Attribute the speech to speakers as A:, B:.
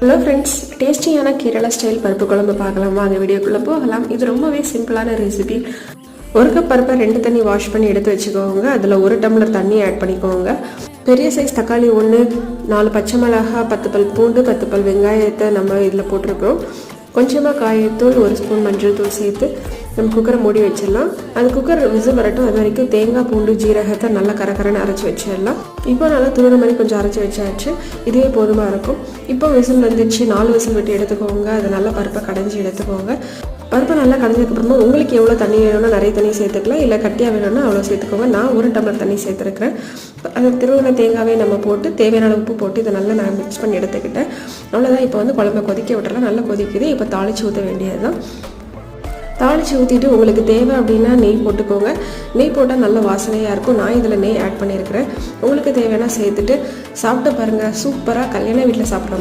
A: Hello friends, டேஸ்டியான Kerala style பருப்பு குழம்பு பார்க்கலாம். வாங்க வீடியோக்குள்ளே போகலாம். இது ரொம்பவே சிம்பிளான ரெசிபி. ஒரு கப் பருப்பை 2 தண்ணி வாஷ் பண்ணி எடுத்து வச்சுக்கோங்க. அதில் 1 டம்ளர் தண்ணி ஆட் பண்ணிக்கோங்க. பெரிய சைஸ் தக்காளி 1, 4 பச்சை மிளகாய், 10 பல் பூண்டு, 10 பல் வெங்காயத்தை நம்ம இதில் போட்டிருக்கிறோம். கொஞ்சமாக காயத்தூள், 1 ஸ்பூன் மஞ்சள் தூள் சேர்த்து நம்ம குக்கரை மூடி வச்சிடலாம். அது குக்கர் விசில் வரட்டும். அது வரைக்கும் தேங்காய், பூண்டு, ஜீரகத்தை நல்லா கரகரன்னு அரைச்சி வச்சிடலாம். இப்போ நல்லா துருற மாதிரி கொஞ்சம் அரைச்சி வச்சாச்சு. இதே போதுமாக இருக்கும். இப்போ விசில் வந்துச்சு. 4 விசில் விட்டு எடுத்துக்கோங்க. அதை நல்லா பருப்பை கடைஞ்சி எடுத்துக்கோங்க. பருப்பை நல்லா கடைஞ்சதுக்கப்புறமா உங்களுக்கு எவ்வளோ தண்ணி வேணும்னா நிறைய தண்ணி சேர்த்துக்கலாம், இல்லை கட்டியாக வேணும்னா அவ்வளோ சேர்த்துக்கோங்க. நான் 1 டம்ளர் தண்ணி சேர்த்துருக்கிறேன். அதை திருவின தேங்காவே நம்ம போட்டு தேவையான உப்பு போட்டு இதை நல்லா நான் மிக்ஸ் பண்ணி எடுத்துக்கிட்டேன். அவ்வளோதான். இப்போ வந்து குழம்பை கொதிக்க விட்டுறலாம். நல்லா கொதிக்குது. இப்போ தாளித்து ஊற்ற வேண்டியது தான். தாளித்து ஊற்றிட்டு உங்களுக்கு தேவை அப்படின்னா நெய் போட்டுக்கோங்க. நெய் போட்டால் நல்ல வாசனையாக இருக்கும். நான் இதில் நெய் ஆட் பண்ணியிருக்கிறேன். உங்களுக்கு தேவையான சேர்த்துட்டு சாப்பிட்டு பாருங்கள். சூப்பராக கல்யாண வீட்டில் சாப்பிட்ற